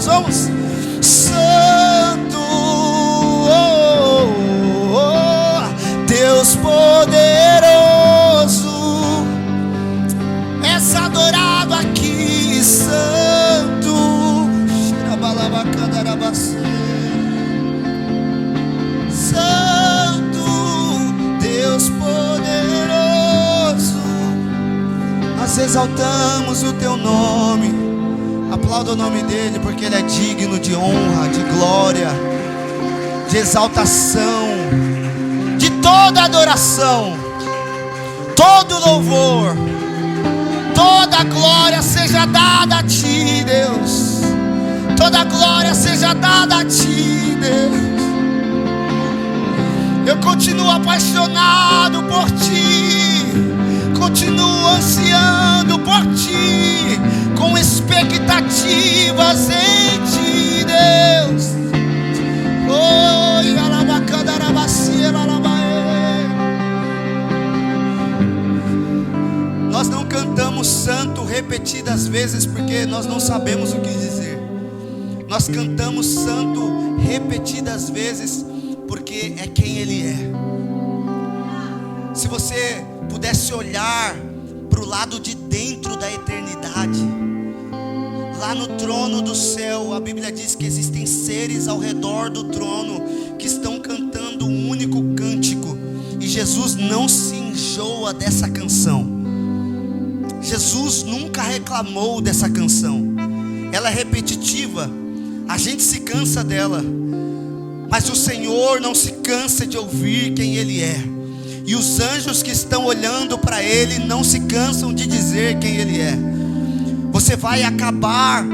vamos. Santo, Deus poderoso, és adorado aqui, Santo. Santo, Deus poderoso, nós exaltamos o teu nome. Aplauda o nome dele, porque ele é digno de honra, de glória, de exaltação, de toda adoração, todo louvor, toda glória seja dada a ti, Deus. Toda glória seja dada a ti, Deus. Eu continuo apaixonado por ti, continuo ansiando por ti, com expectativas em ti, Deus. Oi, nós não cantamos santo repetidas vezes porque nós não sabemos o que dizer. Nós cantamos santo repetidas vezes porque é quem ele é. Se você pudesse olhar para o lado de dentro da eternidade, lá no trono do céu, a Bíblia diz que existem seres ao redor do trono que estão cantando um único cântico, e Jesus não se enjoa dessa canção. Jesus nunca reclamou dessa canção. Ela é repetitiva, a gente se cansa dela, mas o Senhor não se cansa de ouvir quem Ele é. E os anjos que estão olhando para Ele não se cansam de dizer quem Ele é. Você vai acabar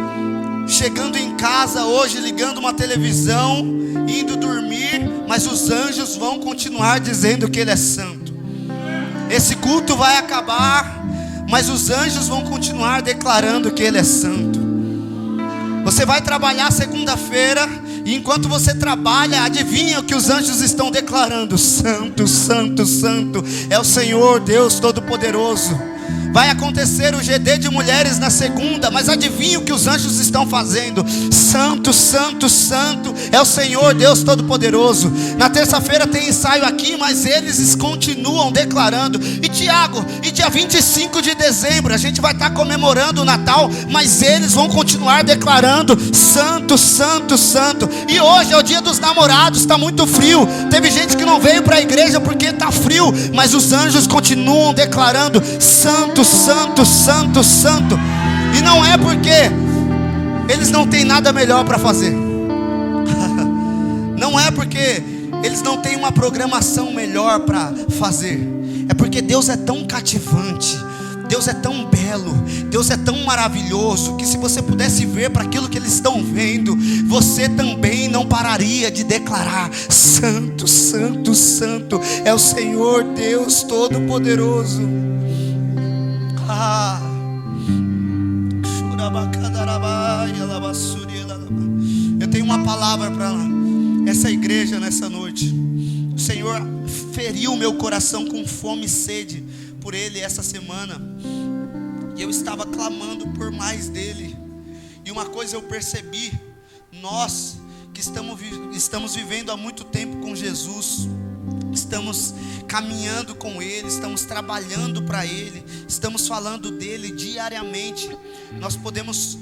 chegando em casa hoje, ligando uma televisão, indo dormir, mas os anjos vão continuar dizendo que Ele é santo. Esse culto vai acabar, mas os anjos vão continuar declarando que Ele é santo. Você vai trabalhar segunda-feira, e enquanto você trabalha, adivinha o que os anjos estão declarando? Santo, santo, santo é o Senhor Deus Todo-Poderoso. Vai acontecer o GD de mulheres na segunda, mas adivinha o que os anjos estão fazendo? Santo, santo, santo é o Senhor Deus Todo-Poderoso. Na terça-feira tem ensaio aqui, mas eles continuam declarando. E Tiago, e dia 25 de dezembro a gente vai estar comemorando o Natal, mas eles vão continuar declarando santo, santo, santo. E hoje é o dia dos namorados, está muito frio. Teve gente que não veio para a igreja porque está frio, mas os anjos continuam declarando santo, santo, santo, santo. E não é porque eles não têm nada melhor para fazer. Não é porque eles não têm uma programação melhor para fazer. É porque Deus é tão cativante, Deus é tão belo, Deus é tão maravilhoso, que se você pudesse ver para aquilo que eles estão vendo, você também não pararia de declarar: santo, santo, santo é o Senhor Deus Todo-Poderoso. Eu tenho uma palavra para essa igreja nessa noite. O Senhor feriu meu coração com fome e sede por Ele essa semana, e eu estava clamando por mais dEle. E uma coisa eu percebi: nós que estamos vivendo há muito tempo com Jesus, estamos caminhando com Ele, estamos trabalhando para Ele, estamos falando dEle diariamente, nós podemos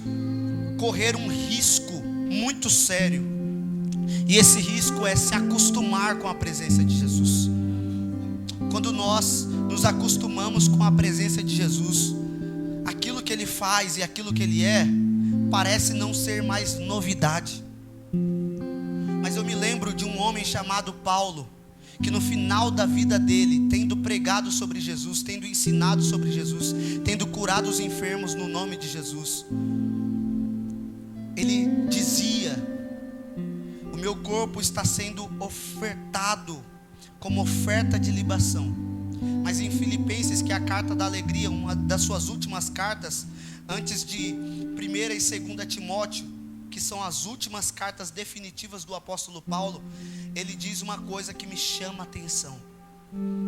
correr um risco muito sério, e esse risco é se acostumar com a presença de Jesus. Quando nós nos acostumamos com a presença de Jesus, aquilo que Ele faz e aquilo que Ele é, parece não ser mais novidade. Mas eu me lembro de um homem chamado Paulo, que no final da vida dele, tendo pregado sobre Jesus, tendo ensinado sobre Jesus, tendo curado os enfermos no nome de Jesus, ele dizia: o meu corpo está sendo ofertado como oferta de libação. Mas em Filipenses, que é a carta da alegria, uma das suas últimas cartas, antes de 1ª e 2ª Timóteo, que são as últimas cartas definitivas do apóstolo Paulo, ele diz uma coisa que me chama a atenção.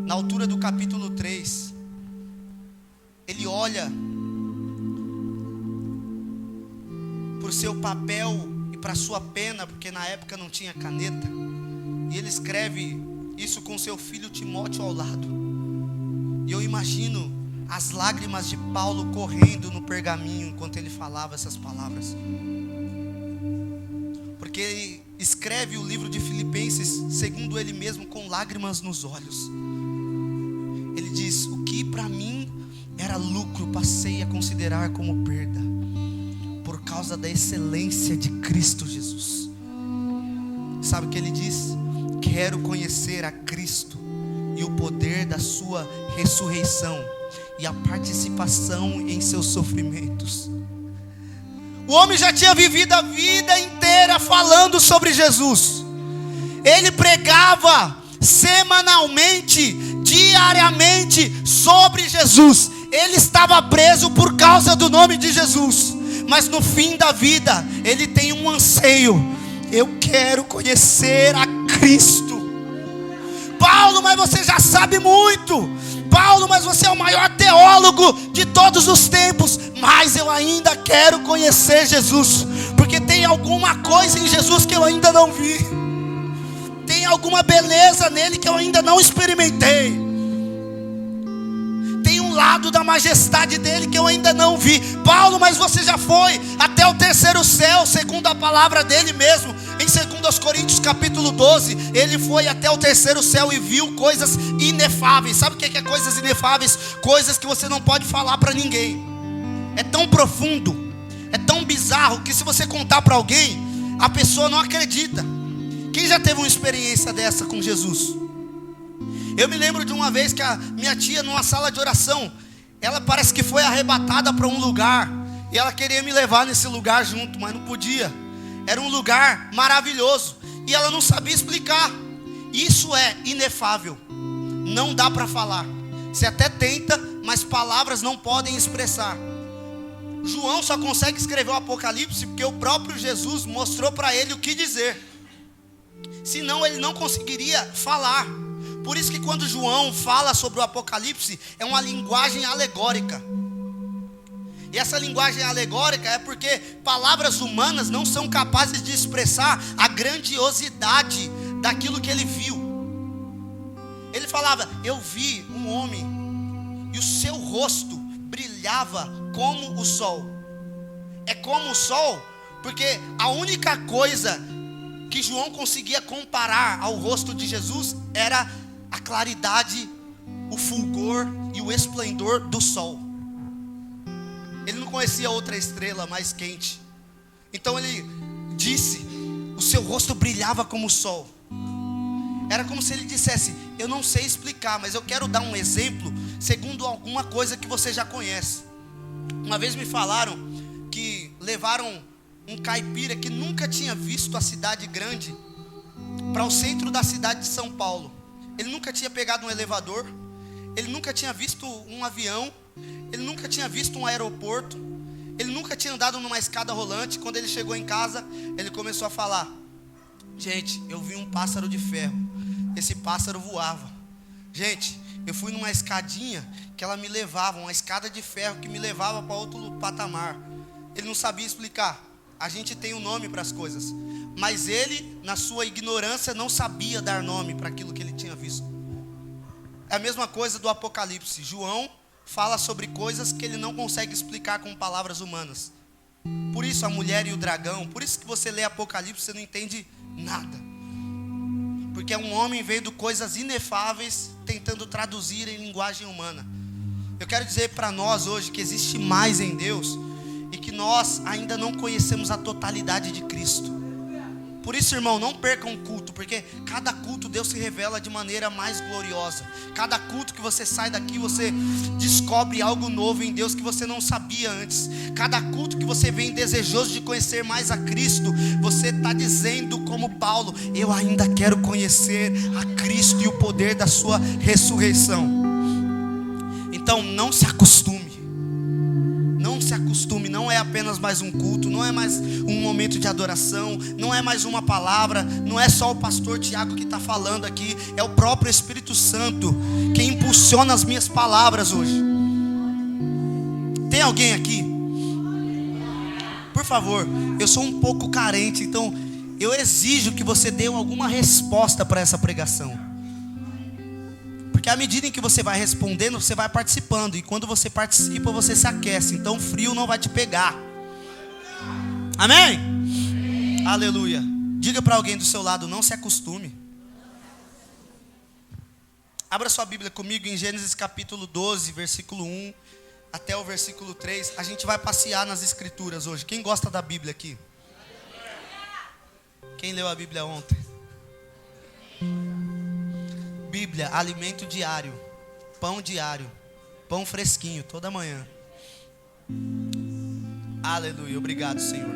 Na altura do capítulo 3, ele olha para os seu papel e para a sua pena, porque na época não tinha caneta. E ele escreve isso com seu filho Timóteo ao lado. E eu imagino as lágrimas de Paulo correndo no pergaminho enquanto ele falava essas palavras. Porque ele escreve o livro de Filipenses, segundo ele mesmo, com lágrimas nos olhos. Ele diz: o que para mim era lucro, passei a considerar como perda, por causa da excelência de Cristo Jesus. Sabe o que ele diz? Quero conhecer a Cristo e o poder da sua ressurreição e a participação em seus sofrimentos. O homem já tinha vivido a vida inteira falando sobre Jesus. Ele pregava semanalmente, diariamente sobre Jesus. Ele estava preso por causa do nome de Jesus. Mas no fim da vida, ele tem um anseio: eu quero conhecer a Cristo. Paulo, mas você já sabe muito. Paulo, mas você é o maior teólogo de todos os tempos. Mas eu ainda quero conhecer Jesus, porque tem alguma coisa em Jesus que eu ainda não vi. Tem alguma beleza nele que eu ainda não experimentei. Tem um lado da majestade dele que eu ainda não vi. Paulo, mas você já foi até o terceiro céu, segundo a palavra dele mesmo. Em 2 Coríntios capítulo 12, ele foi até o terceiro céu e viu coisas inefáveis. Sabe o que é coisas inefáveis? Coisas que você não pode falar para ninguém. É tão profundo, é tão bizarro, que se você contar para alguém, a pessoa não acredita. Quem já teve uma experiência dessa com Jesus? Eu me lembro de uma vez que a minha tia, numa sala de oração, ela parece que foi arrebatada para um lugar, e ela queria me levar nesse lugar junto, mas não podia. Era um lugar maravilhoso, e ela não sabia explicar. Isso é inefável, não dá para falar. Você até tenta, mas palavras não podem expressar. João só consegue escrever o Apocalipse porque o próprio Jesus mostrou para ele o que dizer. Senão ele não conseguiria falar. Por isso que quando João fala sobre o Apocalipse, é uma linguagem alegórica. E essa linguagem alegórica é porque palavras humanas não são capazes de expressar a grandiosidade daquilo que ele viu. Ele falava: eu vi um homem e o seu rosto brilhava como o sol. É como o sol, porque a única coisa que João conseguia comparar ao rosto de Jesus era a claridade, o fulgor e o esplendor do sol. Ele não conhecia outra estrela mais quente. Então ele disse: o seu rosto brilhava como o sol. Era como se ele dissesse: eu não sei explicar, mas eu quero dar um exemplo segundo alguma coisa que você já conhece. Uma vez me falaram que levaram um caipira que nunca tinha visto a cidade grande para o centro da cidade de São Paulo. Ele nunca tinha pegado um elevador, ele nunca tinha visto um avião, ele nunca tinha visto um aeroporto, ele nunca tinha andado numa escada rolante. Quando ele chegou em casa, ele começou a falar: gente, eu vi um pássaro de ferro, esse pássaro voava. Gente, eu fui numa escadinha que ela me levava, uma escada de ferro que me levava para outro patamar. Ele não sabia explicar. A gente tem um nome para as coisas, mas ele, na sua ignorância, não sabia dar nome para aquilo que ele tinha visto. É a mesma coisa do Apocalipse. João fala sobre coisas que ele não consegue explicar com palavras humanas. Por isso a mulher e o dragão, por isso que você lê Apocalipse, você não entende nada. Porque um homem vendo coisas inefáveis, tentando traduzir em linguagem humana. Eu quero dizer para nós hoje que existe mais em Deus, e que nós ainda não conhecemos a totalidade de Cristo. Por isso, irmão, não perca um culto, porque cada culto Deus se revela de maneira mais gloriosa. Cada culto que você sai daqui, você descobre algo novo em Deus que você não sabia antes. Cada culto que você vem desejoso de conhecer mais a Cristo, você está dizendo como Paulo: eu ainda quero conhecer a Cristo e o poder da sua ressurreição. Então não se acostume. Não se acostume, não é apenas mais um culto, não é mais um momento de adoração, não é mais uma palavra, não é só o pastor Tiago que está falando aqui, é o próprio Espírito Santo quem impulsiona as minhas palavras hoje. Tem alguém aqui? Por favor, eu sou um pouco carente, então eu exijo que você dê alguma resposta para essa pregação. Porque à medida em que você vai respondendo, você vai participando. E quando você participa, você se aquece. Então o frio não vai te pegar. Amém? Aleluia. Diga para alguém do seu lado, não se acostume. Abra sua Bíblia comigo em Gênesis capítulo 12, versículo 1 até o versículo 3. A gente vai passear nas escrituras hoje. Quem gosta da Bíblia aqui? Quem leu a Bíblia ontem? Bíblia, alimento diário, pão fresquinho, toda manhã. Aleluia, obrigado, Senhor.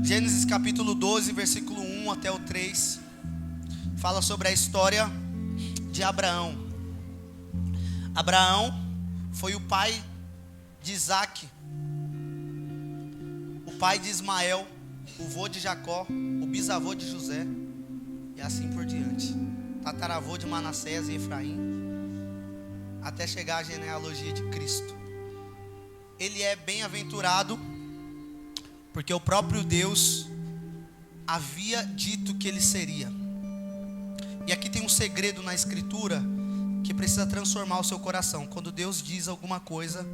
Gênesis capítulo 12, versículo 1 até o 3, fala sobre a história de Abraão. Abraão foi o pai de Isaac, o pai de Ismael, o vô de Jacó, o bisavô de José, e assim por diante. Tataravô de Manassés e Efraim, até chegar à genealogia de Cristo. Ele é bem-aventurado, porque o próprio Deus havia dito que ele seria. E aqui tem um segredo na Escritura, que precisa transformar o seu coração. Quando Deus diz alguma coisa,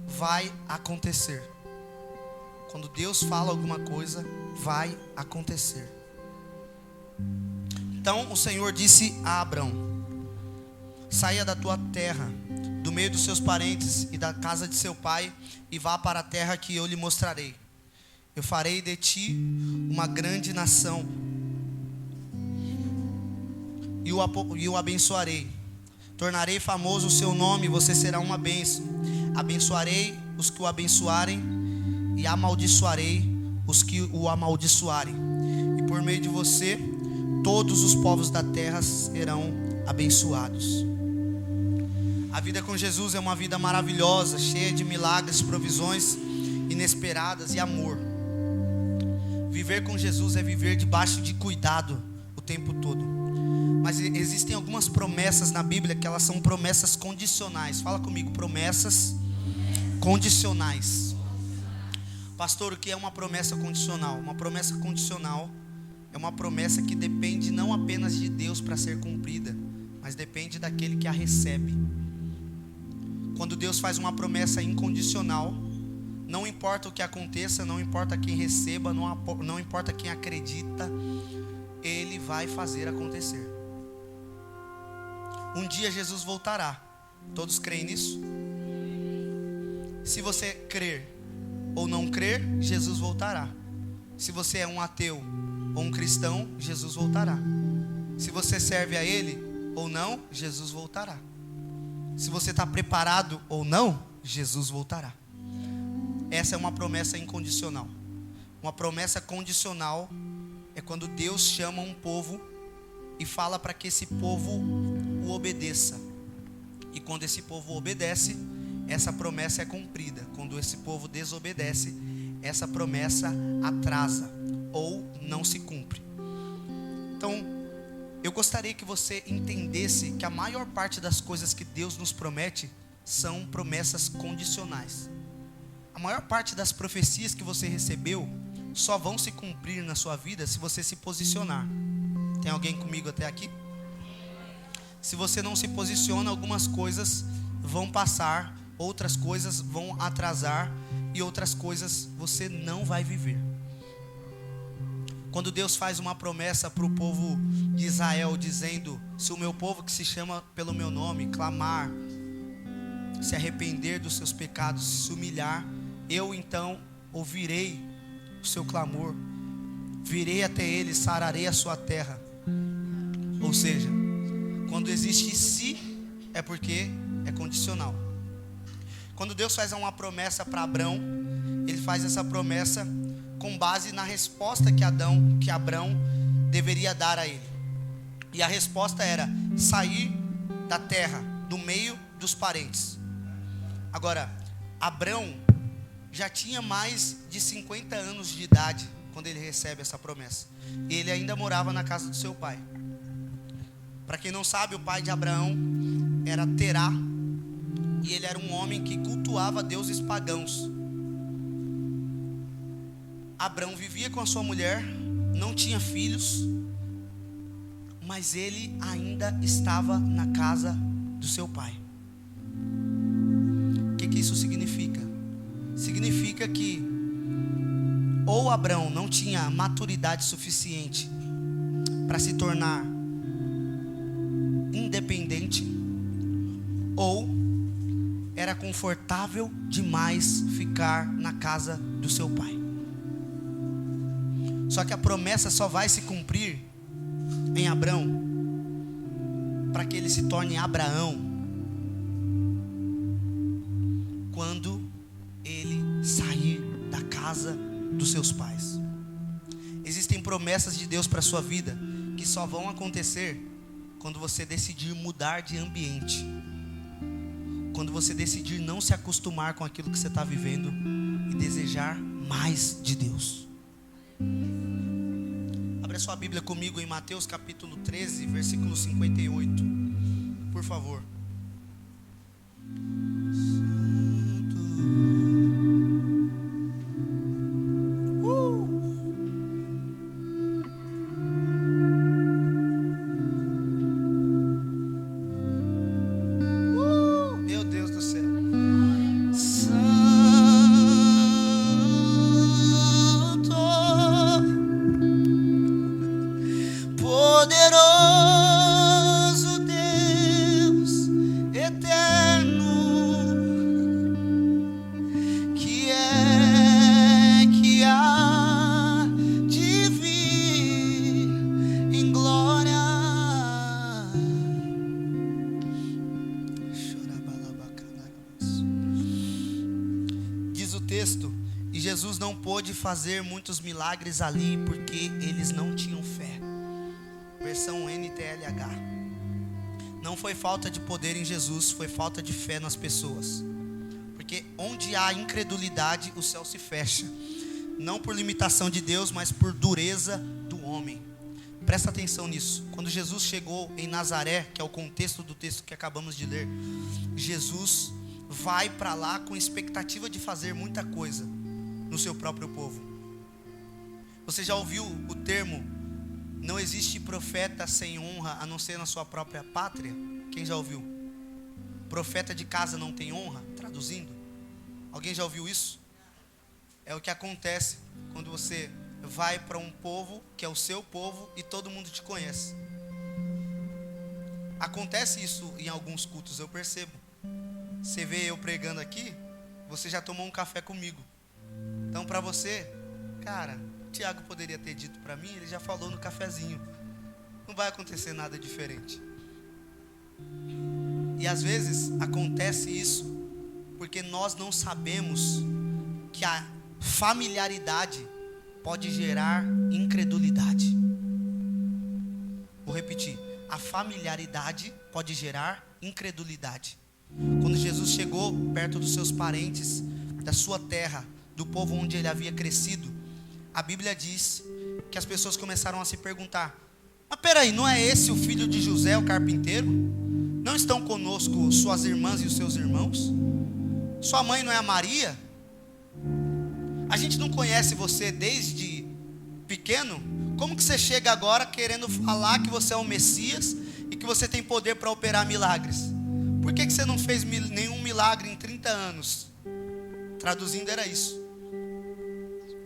vai acontecer. Quando Deus fala alguma coisa, vai acontecer. Então o Senhor disse a Abrão: saia da tua terra, do meio dos seus parentes e da casa de seu pai, e vá para a terra que eu lhe mostrarei. Eu farei de ti uma grande nação, e o abençoarei. Tornarei famoso o seu nome, e você será uma bênção. Abençoarei os que o abençoarem, e amaldiçoarei os que o amaldiçoarem. E por meio de você, todos os povos da terra serão abençoados. A vida com Jesus é uma vida maravilhosa, cheia de milagres, provisões inesperadas e amor. Viver com Jesus é viver debaixo de cuidado o tempo todo. Mas existem algumas promessas na Bíblia que elas são promessas condicionais. Fala comigo, promessas condicionais. Pastor, o que é uma promessa condicional? Uma promessa condicional é uma promessa que depende não apenas de Deus para ser cumprida, mas depende daquele que a recebe. Quando Deus faz uma promessa incondicional, não importa o que aconteça, não importa quem receba, não importa quem acredita, Ele vai fazer acontecer. Um dia Jesus voltará. Todos creem nisso? Se você crer ou não crer, Jesus voltará. Se você é um ateu ou um cristão, Jesus voltará. Se você serve a Ele ou não, Jesus voltará. Se você está preparado ou não, Jesus voltará. Essa é uma promessa incondicional. Uma promessa condicional é quando Deus chama um povo e fala para que esse povo o obedeça. E quando esse povo obedece, essa promessa é cumprida. Quando esse povo desobedece, essa promessa atrasa ou não se cumpre. Então, eu gostaria que você entendesse que a maior parte das coisas que Deus nos promete são promessas condicionais. A maior parte das profecias que você recebeu só vão se cumprir na sua vida se você se posicionar. Tem alguém comigo até aqui? Se você não se posiciona, algumas coisas vão passar, outras coisas vão atrasar e outras coisas você não vai viver. Quando Deus faz uma promessa para o povo de Israel, dizendo: se o meu povo que se chama pelo meu nome clamar, se arrepender dos seus pecados, se humilhar, eu então ouvirei o seu clamor, virei até ele, sararei a sua terra. Ou seja, quando existe se, é porque é condicional. Quando Deus faz uma promessa para Abrão, Ele faz essa promessa com base na resposta que Abrão deveria dar a ele. E a resposta era sair da terra, do meio dos parentes. Agora, Abrão já tinha mais de 50 anos de idade quando ele recebe essa promessa. E ele ainda morava na casa do seu pai. Para quem não sabe, o pai de Abraão era Terá. E ele era um homem que cultuava deuses pagãos. Abrão vivia com a sua mulher, não tinha filhos, mas ele ainda estava na casa do seu pai. O que isso significa? Significa que ou Abrão não tinha maturidade suficiente para se tornar independente, ou era confortável demais ficar na casa do seu pai. Só que a promessa só vai se cumprir em Abrão para que ele se torne Abraão quando ele sair da casa dos seus pais. Existem promessas de Deus para a sua vida que só vão acontecer quando você decidir mudar de ambiente, quando você decidir não se acostumar com aquilo que você está vivendo e desejar mais de Deus. Abra sua Bíblia comigo em Mateus capítulo 13, versículo 58, por favor. Meu Deus do céu. Poderoso Deus eterno, que há de vir em glória. Diz o texto: e Jesus não pôde fazer muitos milagres ali porque eles não tinham fé. Versão NTLH. Não foi falta de poder em Jesus, foi falta de fé nas pessoas. Porque onde há incredulidade, o céu se fecha. Não por limitação de Deus, mas por dureza do homem. Presta atenção nisso. Quando Jesus chegou em Nazaré, que é o contexto do texto que acabamos de ler, Jesus vai para lá com expectativa de fazer muita coisa no seu próprio povo. Você já ouviu o termo não existe profeta sem honra a não ser na sua própria pátria? Quem já ouviu? Profeta de casa não tem honra, traduzindo. Alguém já ouviu isso? É o que acontece quando você vai para um povo que é o seu povo e todo mundo te conhece. Acontece isso em alguns cultos, eu percebo. Você vê eu pregando aqui, você já tomou um café comigo. Então para você, cara, Tiago poderia ter dito para mim, ele já falou no cafezinho. Não vai acontecer nada diferente. E às vezes acontece isso porque nós não sabemos que a familiaridade pode gerar incredulidade. Vou repetir. A familiaridade pode gerar incredulidade. Quando Jesus chegou perto dos seus parentes, da sua terra, do povo onde ele havia crescido, a Bíblia diz que as pessoas começaram a se perguntar: mas peraí, não é esse o filho de José, o carpinteiro? Não estão conosco suas irmãs e os seus irmãos? Sua mãe não é a Maria? A gente não conhece você desde pequeno? Como que você chega agora querendo falar que você é o Messias e que você tem poder para operar milagres? Por que você não fez nenhum milagre em 30 anos? Traduzindo era isso.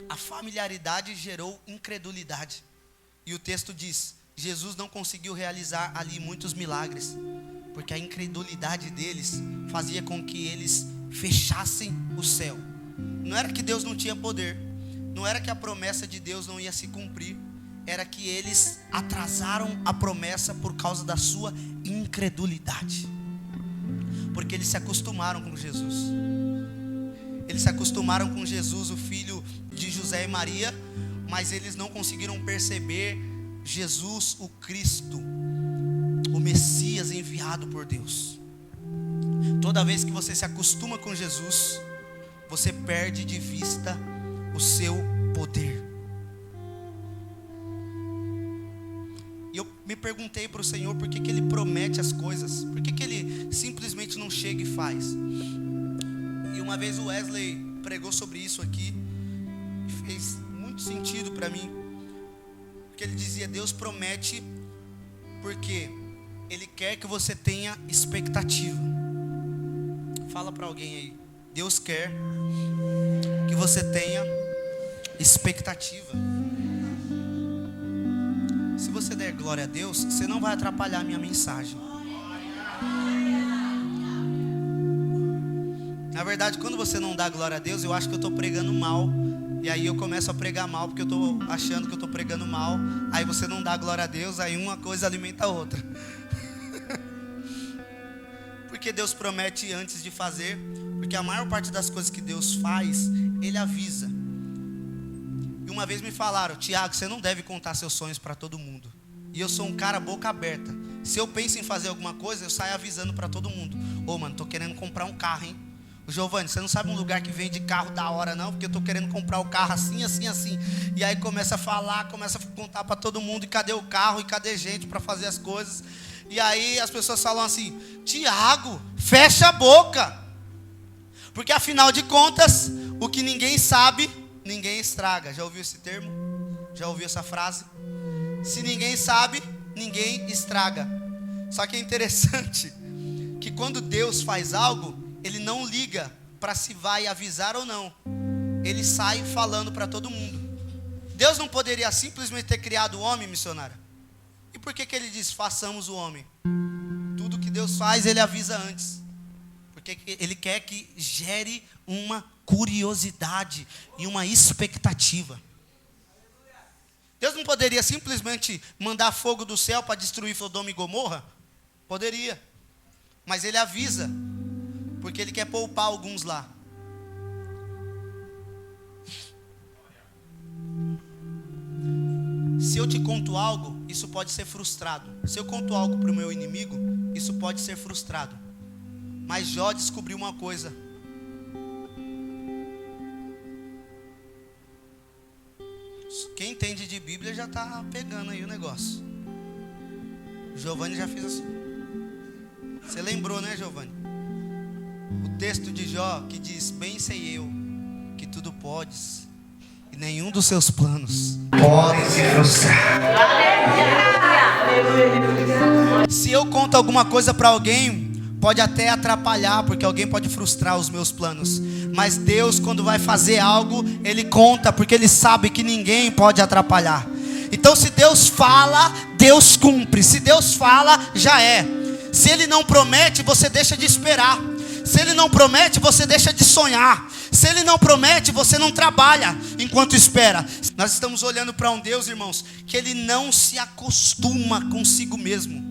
A familiaridade gerou incredulidade. E o texto diz: Jesus não conseguiu realizar ali muitos milagres, porque a incredulidade deles fazia com que eles fechassem o céu. Não era que Deus não tinha poder, não era que a promessa de Deus não ia se cumprir, era que eles atrasaram a promessa por causa da sua incredulidade. Porque eles se acostumaram com Jesus. Eles se acostumaram com Jesus, o filho de José e Maria, mas eles não conseguiram perceber Jesus, o Cristo, o Messias enviado por Deus. Toda vez que você se acostuma com Jesus, você perde de vista o seu poder. E eu me perguntei para o Senhor por que Ele promete as coisas, por que Ele simplesmente não chega e faz. E uma vez o Wesley pregou sobre isso aqui, e fez muito sentido para mim. Porque ele dizia: Deus promete porque Ele quer que você tenha expectativa. Fala para alguém aí: Deus quer que você tenha expectativa. Se você der glória a Deus, você não vai atrapalhar a minha mensagem. Na verdade, quando você não dá glória a Deus, eu acho que eu estou pregando mal. E aí eu começo a pregar mal, porque eu estou achando que eu estou pregando mal. Aí você não dá glória a Deus, aí uma coisa alimenta a outra. Porque Deus promete antes de fazer. Porque a maior parte das coisas que Deus faz, Ele avisa. E uma vez me falaram: Tiago, você não deve contar seus sonhos para todo mundo. E eu sou um cara boca aberta. Se eu penso em fazer alguma coisa, eu saio avisando para todo mundo: ô mano, tô querendo comprar um carro, hein? O Giovanni, você não sabe um lugar que vende carro da hora não? Porque eu tô querendo comprar o carro assim, assim, assim. E aí começa a falar, começa a contar para todo mundo. E cadê o carro? E cadê gente para fazer as coisas? E aí as pessoas falam assim: Tiago, fecha a boca. Porque afinal de contas, o que ninguém sabe, ninguém estraga. Já ouviu esse termo? Já ouviu essa frase? Se ninguém sabe, ninguém estraga. Só que é interessante que quando Deus faz algo, Ele não liga para se vai avisar ou não. Ele sai falando para todo mundo. Deus não poderia simplesmente ter criado o homem, missionário? E por que Ele diz: façamos o homem? Tudo que Deus faz, Ele avisa antes. Porque Ele quer que gere uma curiosidade e uma expectativa. Deus não poderia simplesmente mandar fogo do céu para destruir Sodoma e Gomorra? Poderia. Mas Ele avisa, porque Ele quer poupar alguns lá. Se eu te conto algo, isso pode ser frustrado. Se eu conto algo para o meu inimigo, isso pode ser frustrado. Mas Jó descobriu uma coisa: quem entende de Bíblia já está pegando aí o negócio. Giovanni já fez assim. Você lembrou, né, Giovanni? O texto de Jó que diz: bem sei eu que tudo podes, e nenhum dos seus planos podem se frustrar. Se eu conto alguma coisa para alguém, pode até atrapalhar, porque alguém pode frustrar os meus planos. Mas Deus, quando vai fazer algo, Ele conta, porque Ele sabe que ninguém pode atrapalhar. Então se Deus fala, Deus cumpre. Se Deus fala, já é. Se Ele não promete, você deixa de esperar. Se Ele não promete, você deixa de sonhar. Se Ele não promete, você não trabalha enquanto espera. Nós estamos olhando para um Deus, irmãos, que Ele não se acostuma consigo mesmo.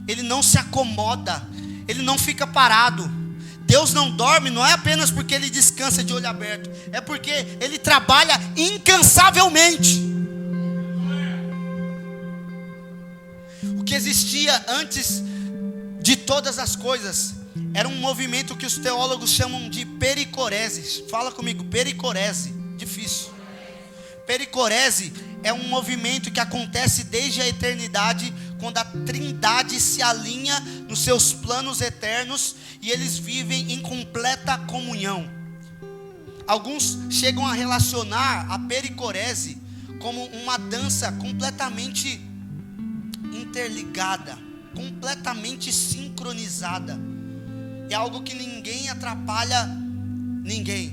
Ele não se acomoda. Ele não fica parado. Deus não dorme, não é apenas porque Ele descansa de olho aberto. É porque Ele trabalha incansavelmente. O que existia antes de todas as coisas era um movimento que os teólogos chamam de pericorese. Fala comigo, pericorese. Difícil. Pericorese é um movimento que acontece desde a eternidade, quando a Trindade se alinha nos seus planos eternos e eles vivem em completa comunhão. Alguns chegam a relacionar a pericorese como uma dança completamente interligada, completamente sincronizada. É algo que ninguém atrapalha ninguém.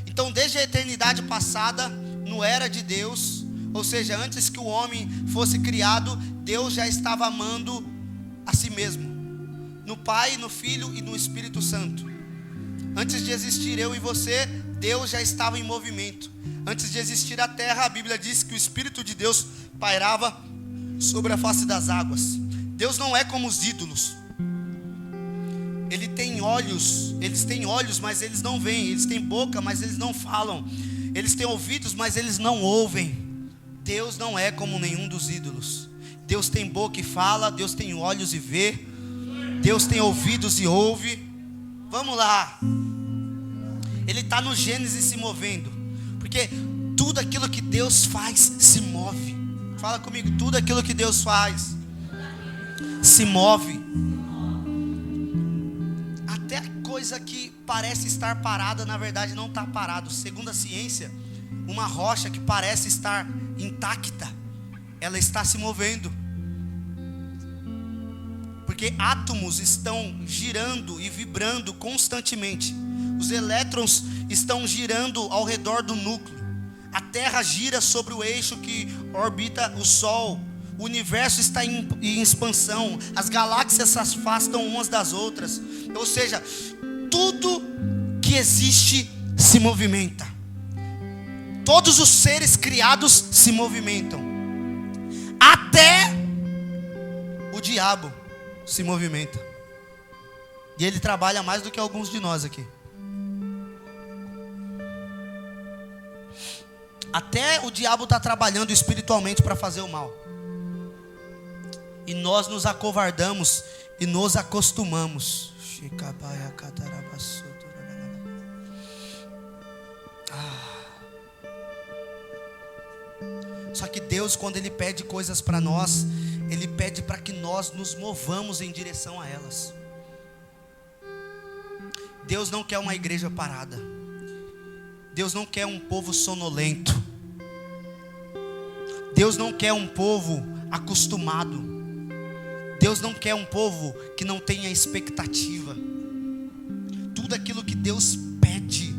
Então, desde a eternidade passada, no era de Deus, ou seja, antes que o homem fosse criado, Deus já estava amando a si mesmo, no Pai, no Filho e no Espírito Santo. Antes de existir eu e você, Deus já estava em movimento. Antes de existir a terra, a Bíblia diz que o Espírito de Deus pairava sobre a face das águas. Deus não é como os ídolos. Ele tem olhos, eles têm olhos, mas eles não veem. Eles têm boca, mas eles não falam. Eles têm ouvidos, mas eles não ouvem. Deus não é como nenhum dos ídolos. Deus tem boca e fala, Deus tem olhos e vê, Deus tem ouvidos e ouve. Vamos lá. Ele está no Gênesis se movendo, porque tudo aquilo que Deus faz se move. Fala comigo, tudo aquilo que Deus faz se move. Até a coisa que parece estar parada, na verdade não está parado. Segundo a ciência, uma rocha que parece estar intacta, ela está se movendo. Porque átomos estão girando e vibrando constantemente. Os elétrons estão girando ao redor do núcleo. A Terra gira sobre o eixo que orbita o Sol. O universo está em expansão. As galáxias se afastam umas das outras. Ou seja, tudo que existe se movimenta. Todos os seres criados se movimentam. Até o diabo se movimenta. E ele trabalha mais do que alguns de nós aqui. Até o diabo está trabalhando espiritualmente para fazer o mal. E nós nos acovardamos e nos acostumamos. Só que Deus, quando Ele pede coisas para nós, Ele pede para que nós nos movamos em direção a elas. Deus não quer uma igreja parada. Deus não quer um povo sonolento. Deus não quer um povo acostumado. Deus não quer um povo que não tenha expectativa. Tudo aquilo que Deus pede,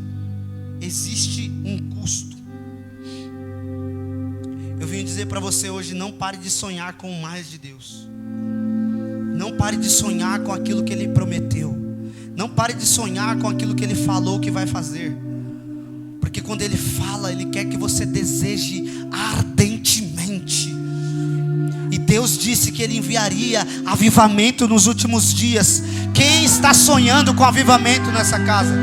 existe um custo. Eu vim dizer para você hoje, não pare de sonhar com mais de Deus. Não pare de sonhar com aquilo que Ele prometeu. Não pare de sonhar com aquilo que Ele falou que vai fazer. Porque quando Ele fala, Ele quer que você deseje ardentemente. E Deus disse que Ele enviaria avivamento nos últimos dias. Quem está sonhando com avivamento nessa casa?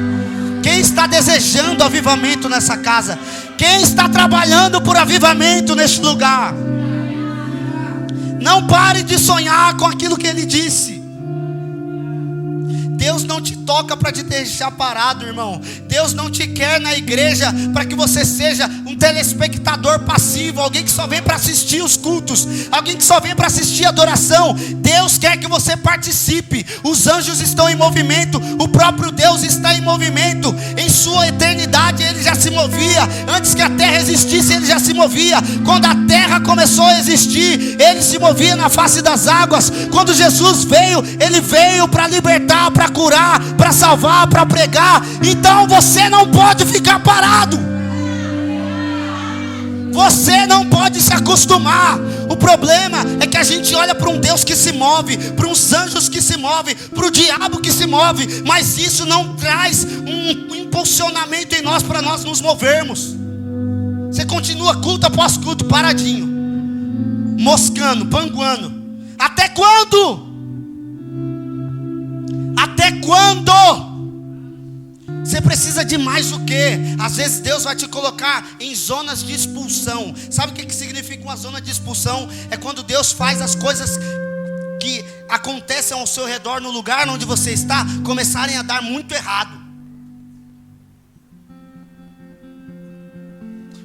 Quem está desejando avivamento nessa casa? Quem está trabalhando por avivamento neste lugar? Não pare de sonhar com aquilo que Ele disse. Deus não te toca para te deixar parado, irmão. Deus não te quer na igreja para que você seja um telespectador passivo, alguém que só vem para assistir os cultos, alguém que só vem para assistir a adoração. Deus quer que você participe. Os anjos estão em movimento, o próprio Deus está em movimento. Em sua eternidade Ele já se movia. Antes que a terra existisse, Ele já se movia. Quando a terra começou a existir, Ele se movia na face das águas. Quando Jesus veio, Ele veio para libertar, para curar, para salvar, para pregar. Então você não pode ficar parado. Você não pode se acostumar. O problema é que a gente olha para um Deus que se move, para uns anjos que se movem, para o diabo que se move, mas isso não traz um impulsionamento em nós para nós nos movermos. Você continua culto após culto paradinho, moscando, panguando. Até quando? Até quando? Você precisa de mais o quê? Às vezes Deus vai te colocar em zonas de expulsão. Sabe o que significa uma zona de expulsão? É quando Deus faz as coisas que acontecem ao seu redor, no lugar onde você está, começarem a dar muito errado.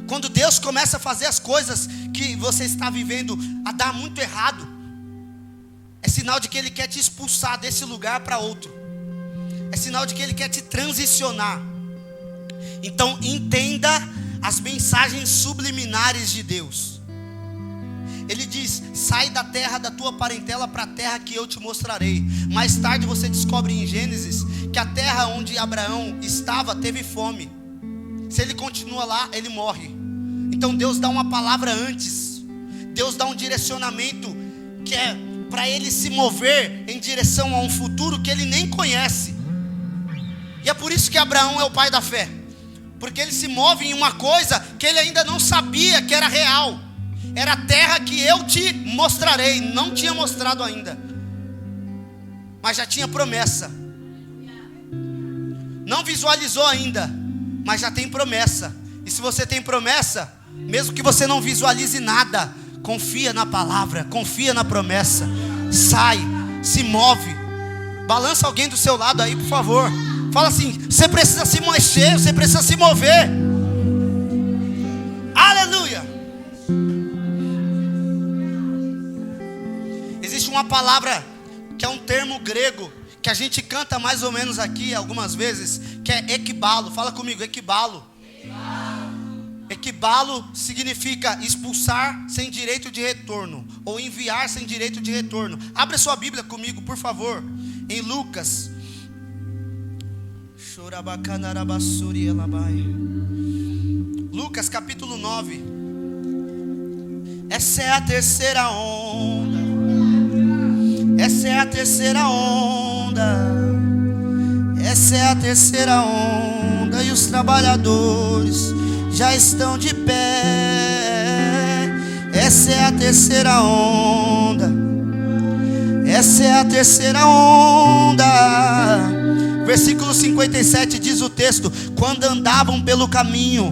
Quando Deus começa a fazer as coisas que você está vivendo a dar muito errado, é sinal de que Ele quer te expulsar desse lugar para outro. É sinal de que Ele quer te transicionar. Então entenda as mensagens subliminares de Deus. Ele diz: sai da terra da tua parentela para a terra que eu te mostrarei. Mais tarde você descobre em Gênesis que a terra onde Abraão estava teve fome. Se ele continua lá, ele morre. Então Deus dá uma palavra antes. Deus dá um direcionamento que é para ele se mover em direção a um futuro que ele nem conhece. E é por isso que Abraão é o pai da fé, porque ele se move em uma coisa que ele ainda não sabia que era real. Era a terra que eu te mostrarei. Não tinha mostrado ainda, mas já tinha promessa. Não visualizou ainda, mas já tem promessa. E se você tem promessa, mesmo que você não visualize nada, confia na palavra, confia na promessa. Sai, se move. Balança alguém do seu lado aí, por favor. Fala assim: você precisa se mexer, você precisa se mover. Aleluia. Existe uma palavra que é um termo grego que a gente canta mais ou menos aqui algumas vezes, que é equibalo. Fala comigo, equibalo. Equibalo significa expulsar sem direito de retorno, ou enviar sem direito de retorno. Abre sua Bíblia comigo, por favor, em Lucas. Lucas capítulo 9. Essa é a terceira onda. Essa é a terceira onda. Essa é a terceira onda. E os trabalhadores já estão de pé. Essa é a terceira onda. Essa é a terceira onda. Versículo 57 diz o texto: quando andavam pelo caminho,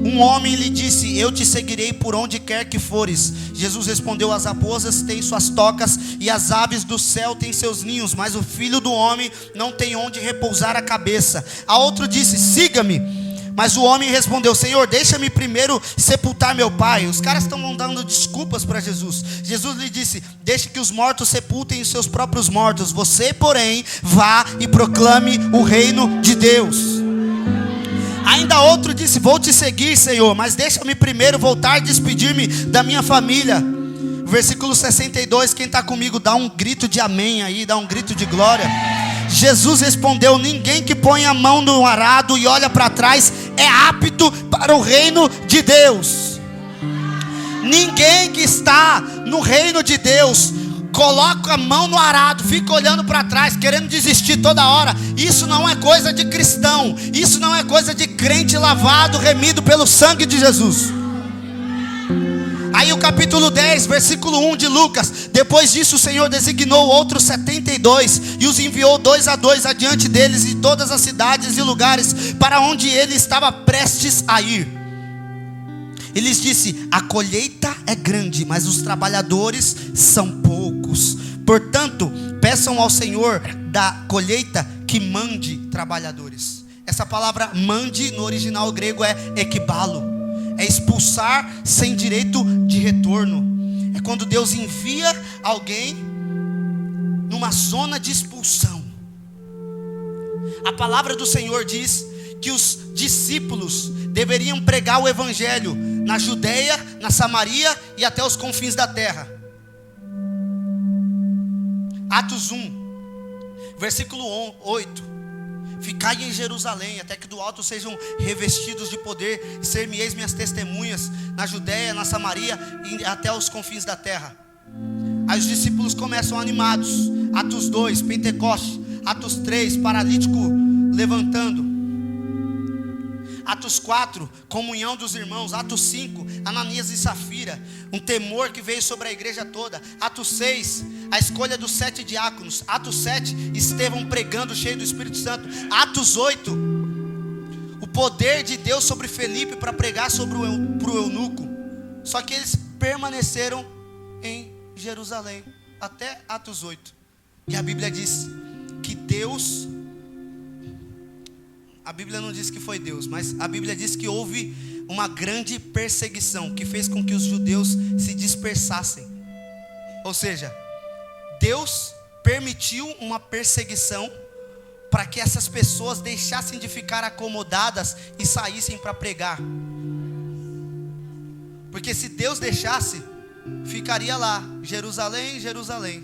um homem lhe disse: eu te seguirei por onde quer que fores. Jesus respondeu: as raposas têm suas tocas e as aves do céu têm seus ninhos, mas o filho do homem não tem onde repousar a cabeça. A outro disse: siga-me. Mas o homem respondeu: Senhor, deixa-me primeiro sepultar meu pai. Os caras estão dando desculpas para Jesus. Jesus lhe disse: deixe que os mortos sepultem os seus próprios mortos. Você, porém, vá e proclame o reino de Deus. Ainda outro disse: vou te seguir, Senhor, mas deixa-me primeiro voltar e despedir-me da minha família. Versículo 62, quem está comigo dá um grito de amém aí, dá um grito de glória. Jesus respondeu: ninguém que põe a mão no arado e olha para trás é apto para o reino de Deus. Ninguém que está no reino de Deus coloca a mão no arado, fica olhando para trás, querendo desistir toda hora. Isso não é coisa de cristão. Isso não é coisa de crente lavado, remido pelo sangue de Jesus. Aí o capítulo 10, versículo 1 de Lucas: depois disso o Senhor designou outros 72 e os enviou 2 a 2 adiante deles em todas as cidades e lugares para onde ele estava prestes a ir. Ele lhes disse: a colheita é grande, mas os trabalhadores são poucos. Portanto, peçam ao Senhor da colheita que mande trabalhadores. Essa palavra mande no original grego é equibalo. É expulsar sem direito de retorno. É quando Deus envia alguém numa zona de expulsão. A palavra do Senhor diz que os discípulos deveriam pregar o evangelho na Judeia, na Samaria e até os confins da terra. Atos 1, versículo 8. Ficai em Jerusalém, até que do alto sejam revestidos de poder, e ser-me-eis minhas testemunhas na Judeia, na Samaria e até os confins da terra. Aí os discípulos começam animados. Atos 2, Pentecostes. Atos 3, paralítico levantando. Atos 4, comunhão dos irmãos. Atos 5, Ananias e Safira, um temor que veio sobre a igreja toda. Atos 6, a escolha dos 7 diáconos. Atos 7, Estevão pregando cheio do Espírito Santo. Atos 8, o poder de Deus sobre Felipe para pregar sobre o eunuco. Só que eles permaneceram em Jerusalém até Atos 8. E a Bíblia diz que Deus... A Bíblia não diz que foi Deus, mas a Bíblia diz que houve uma grande perseguição que fez com que os judeus se dispersassem. Ou seja, Deus permitiu uma perseguição para que essas pessoas deixassem de ficar acomodadas e saíssem para pregar. Porque se Deus deixasse, ficaria lá, Jerusalém, Jerusalém.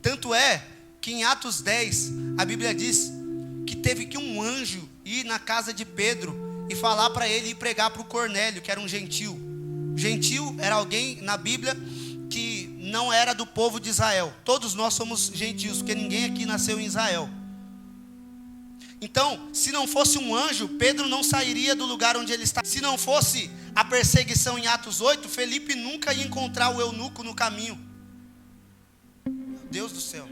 Tanto é que em Atos 10, a Bíblia diz que teve que um anjo ir na casa de Pedro e falar para ele ir pregar para o Cornélio, que era um gentil. Gentil era alguém na Bíblia que não era do povo de Israel. Todos nós somos gentios, porque ninguém aqui nasceu em Israel. Então, se não fosse um anjo, Pedro não sairia do lugar onde ele está. Se não fosse a perseguição em Atos 8, Felipe nunca ia encontrar o eunuco no caminho. Meu Deus do céu.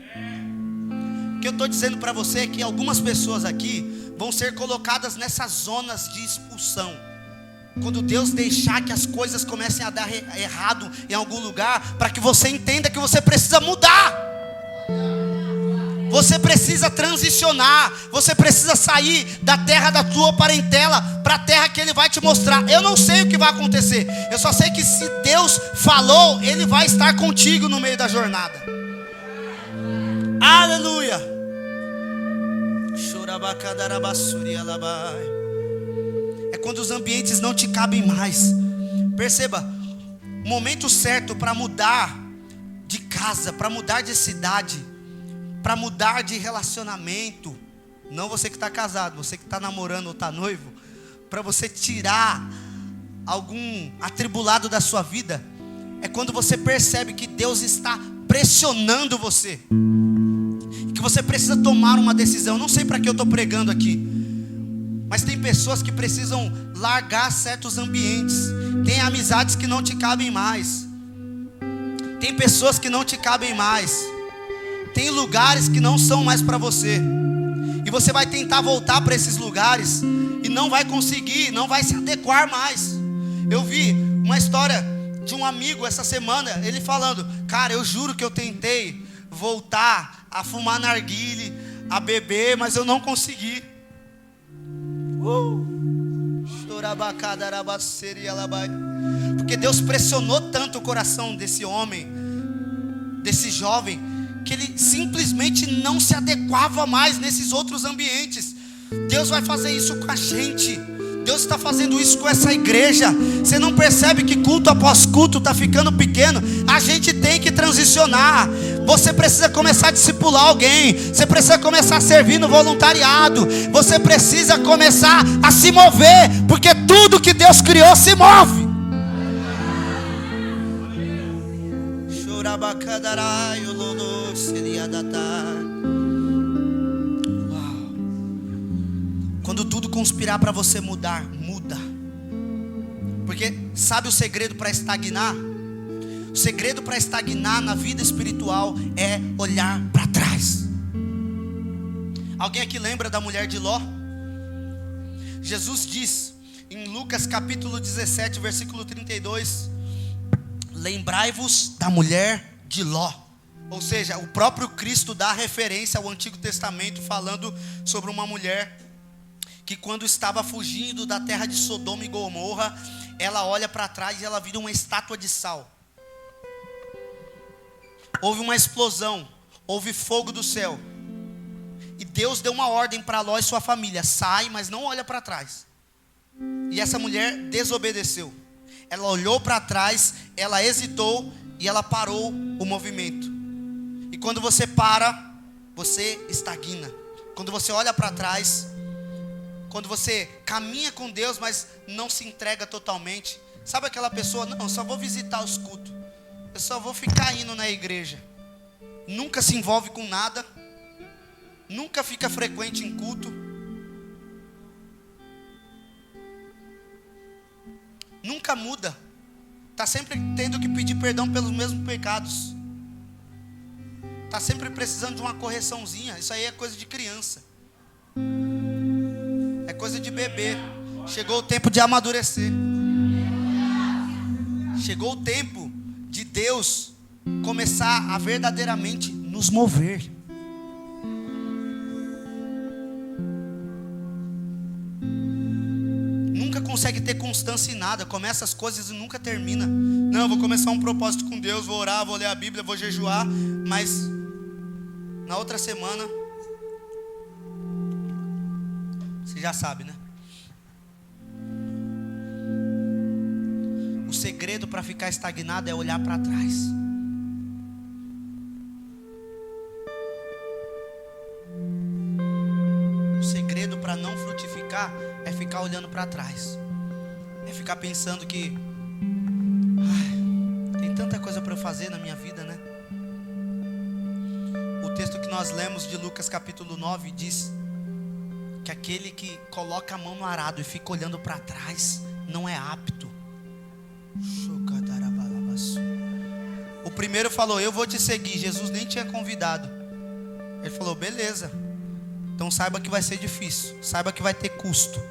O que eu estou dizendo para você é que algumas pessoas aqui vão ser colocadas nessas zonas de expulsão. Quando Deus deixar que as coisas comecem a dar errado em algum lugar, para que você entenda que você precisa mudar. Você precisa transicionar. Você precisa sair da terra da tua parentela para a terra que Ele vai te mostrar. Eu não sei o que vai acontecer. Eu só sei que se Deus falou, Ele vai estar contigo no meio da jornada. Aleluia. É quando os ambientes não te cabem mais. Perceba, o momento certo para mudar de casa, para mudar de cidade, para mudar de relacionamento, não você que está casado, você que está namorando ou está noivo, para você tirar algum atribulado da sua vida, é quando você percebe que Deus está pressionando você, que você precisa tomar uma decisão. Não sei para que eu estou pregando aqui, mas tem pessoas que precisam largar certos ambientes. Tem amizades que não te cabem mais, tem pessoas que não te cabem mais, tem lugares que não são mais para você, e você vai tentar voltar para esses lugares e não vai conseguir, não vai se adequar mais. Eu vi uma história de um amigo essa semana, ele falando: cara, eu juro que eu tentei voltar a fumar narguile, a beber, mas eu não consegui. Porque Deus pressionou tanto o coração desse homem, desse jovem, que ele simplesmente não se adequava mais nesses outros ambientes. Deus vai fazer isso com a gente. Deus está fazendo isso com essa igreja. Você não percebe que culto após culto está ficando pequeno? A gente tem que transicionar. Você precisa começar a discipular alguém. Você precisa começar a servir no voluntariado. Você precisa começar a se mover, porque tudo que Deus criou se move. Quando tudo conspirar para você mudar, muda. Porque sabe o segredo para estagnar? O segredo para estagnar na vida espiritual é olhar para trás. Alguém aqui lembra da mulher de Ló? Jesus diz em Lucas capítulo 17, versículo 32: lembrai-vos da mulher de Ló. Ou seja, o próprio Cristo dá referência ao Antigo Testamento, falando sobre uma mulher que, quando estava fugindo da terra de Sodoma e Gomorra, ela olha para trás e ela vira uma estátua de sal. Houve uma explosão, houve fogo do céu, e Deus deu uma ordem para Ló e sua família: sai, mas não olha para trás. E essa mulher desobedeceu. Ela olhou para trás, ela hesitou e ela parou o movimento. E quando você para, você estagna. Quando você olha para trás, quando você caminha com Deus, mas não se entrega totalmente. Sabe aquela pessoa: não, eu só vou visitar os cultos, eu só vou ficar indo na igreja. Nunca se envolve com nada, nunca fica frequente em culto, nunca muda, está sempre tendo que pedir perdão pelos mesmos pecados, está sempre precisando de uma correçãozinha. Isso aí é coisa de criança, é coisa de bebê. Chegou o tempo de amadurecer. Chegou o tempo de Deus começar a verdadeiramente nos mover. Nunca consegue ter constância em nada. Começa as coisas e nunca termina. Não, eu vou começar um propósito com Deus, vou orar, vou ler a Bíblia, vou jejuar, mas na outra semana, você já sabe, né? O segredo para ficar estagnado é olhar para trás. O segredo para não frutificar é ficar olhando para trás. É ficar pensando que tem tanta coisa para eu fazer na minha vida, né? O texto que nós lemos de Lucas capítulo 9 diz que aquele que coloca a mão no arado e fica olhando para trás não é apto. O primeiro falou: eu vou te seguir. Jesus nem tinha convidado. Ele falou: beleza, então saiba que vai ser difícil, saiba que vai ter custo.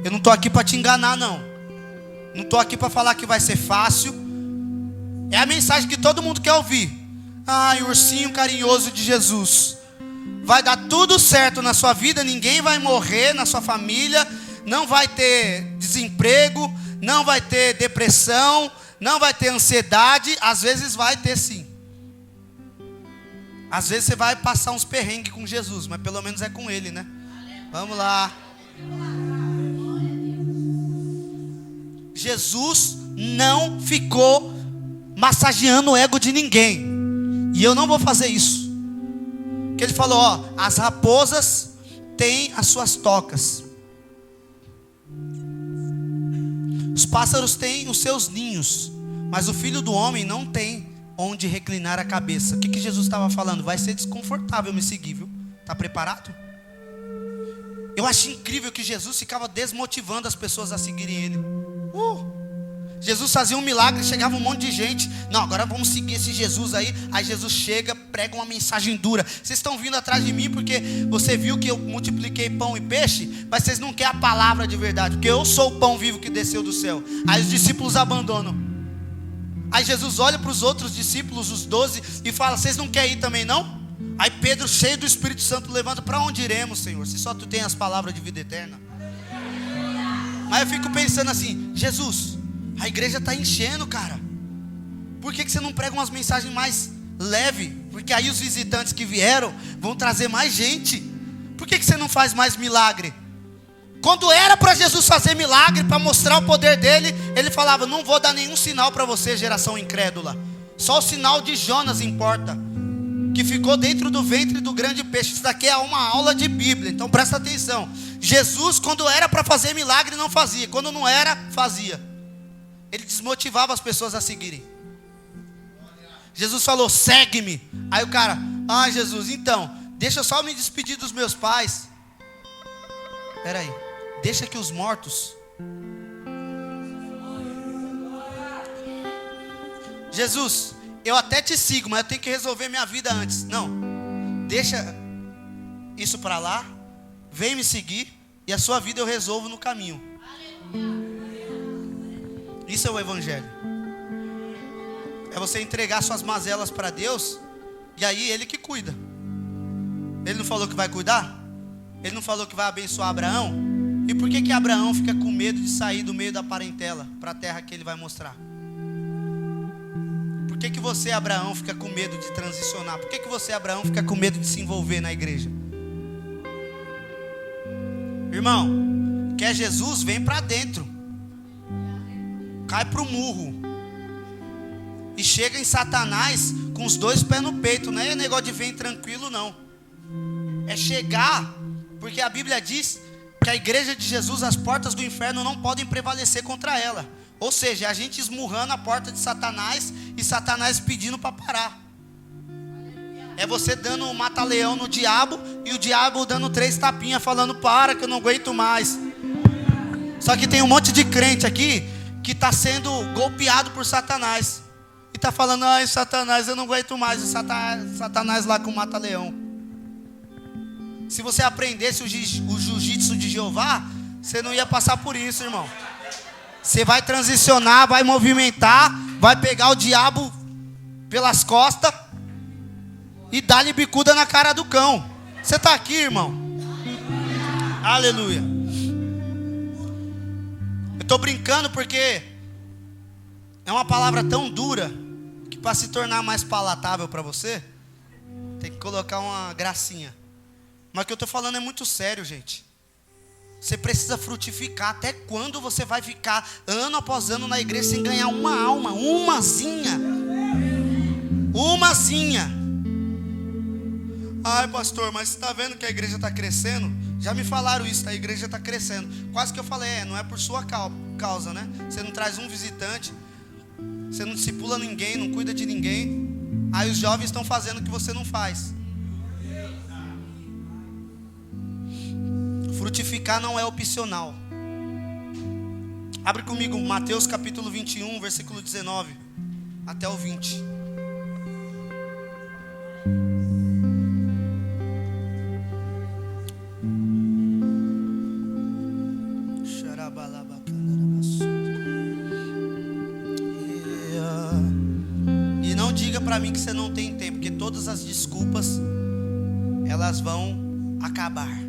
Eu não estou aqui para te enganar, não. Não estou aqui para falar que vai ser fácil. É a mensagem que todo mundo quer ouvir. Ai, ursinho carinhoso de Jesus, vai dar tudo certo na sua vida, ninguém vai morrer na sua família, não vai ter desemprego, não vai ter depressão, não vai ter ansiedade. Às vezes vai ter sim. Às vezes você vai passar uns perrengues com Jesus, mas pelo menos é com Ele, né? Vamos lá. Jesus não ficou massageando o ego de ninguém. E eu não vou fazer isso. Porque ele falou, ó, as raposas têm as suas tocas. Os pássaros têm os seus ninhos, mas o Filho do Homem não tem onde reclinar a cabeça. O que Jesus estava falando? Vai ser desconfortável me seguir, viu? Está preparado? Eu acho incrível que Jesus ficava desmotivando as pessoas a seguirem Ele. Jesus fazia um milagre, chegava um monte de gente. Não, agora vamos seguir esse Jesus aí. Aí Jesus chega, prega uma mensagem dura. Vocês estão vindo atrás de mim porque você viu que eu multipliquei pão e peixe, mas vocês não querem a palavra de verdade, porque eu sou o pão vivo que desceu do céu. Aí os discípulos abandonam. Aí Jesus olha para os outros discípulos, os 12, e fala, vocês não querem ir também não? Aí Pedro, cheio do Espírito Santo, levanta, para onde iremos, Senhor? Se só tu tem as palavras de vida eterna. Mas eu fico pensando assim, Jesus, a igreja está enchendo, cara. Por que você não prega umas mensagens mais leves? Porque aí os visitantes que vieram vão trazer mais gente. Por que você não faz mais milagre? Quando era para Jesus fazer milagre, para mostrar o poder dele, ele falava, não vou dar nenhum sinal para você, geração incrédula. Só o sinal de Jonas importa, que ficou dentro do ventre do grande peixe. Isso daqui é uma aula de Bíblia, então presta atenção. Jesus, quando era para fazer milagre, não fazia. Quando não era, fazia. Ele desmotivava as pessoas a seguirem. Jesus falou, segue-me. Aí o cara, Jesus, então, deixa eu só me despedir dos meus pais. Espera aí, deixa que os mortos. Jesus, eu até te sigo, mas eu tenho que resolver minha vida antes. Não, deixa isso para lá, vem me seguir, e a sua vida eu resolvo no caminho. Isso é o Evangelho. É você entregar suas mazelas para Deus, e aí Ele que cuida. Ele não falou que vai cuidar? Ele não falou que vai abençoar Abraão? E por que Abraão fica com medo de sair do meio da parentela para a terra que ele vai mostrar? Por que você, Abraão, fica com medo de transicionar? Por que você, Abraão, fica com medo de se envolver na igreja? Irmão, quer Jesus? Vem para dentro. Cai para o murro. E chega em Satanás com os 2 pés no peito. Não é negócio de vir tranquilo, não. É chegar, porque a Bíblia diz que a igreja de Jesus, as portas do inferno não podem prevalecer contra ela. Ou seja, a gente esmurrando a porta de Satanás e Satanás pedindo para parar. É você dando um mata-leão no diabo e o diabo dando 3 tapinhas falando, para que eu não aguento mais. Só que tem um monte de crente aqui que está sendo golpeado por Satanás. E está falando, ai Satanás, eu não aguento mais. E Satanás lá com o mata-leão. Se você aprendesse o jiu-jitsu de Jeová, você não ia passar por isso, irmão. Você vai transicionar, vai movimentar, vai pegar o diabo pelas costas e dar-lhe bicuda na cara do cão. Você está aqui, irmão? Aleluia. Eu estou brincando porque é uma palavra tão dura que para se tornar mais palatável para você, tem que colocar uma gracinha. Mas o que eu estou falando é muito sério, gente. Você precisa frutificar. Até quando você vai ficar ano após ano na igreja sem ganhar uma alma? Umazinha. Ai pastor, mas você está vendo que a igreja está crescendo? Já me falaram isso, a igreja está crescendo. Quase que eu falei, não é por sua causa, né? Você não traz um visitante, você não discipula ninguém, não cuida de ninguém. Aí os jovens estão fazendo o que você não faz. Frutificar não é opcional. Abre comigo Mateus capítulo 21, versículo 19 até o 20. E não diga para mim que você não tem tempo, porque todas as desculpas elas vão acabar.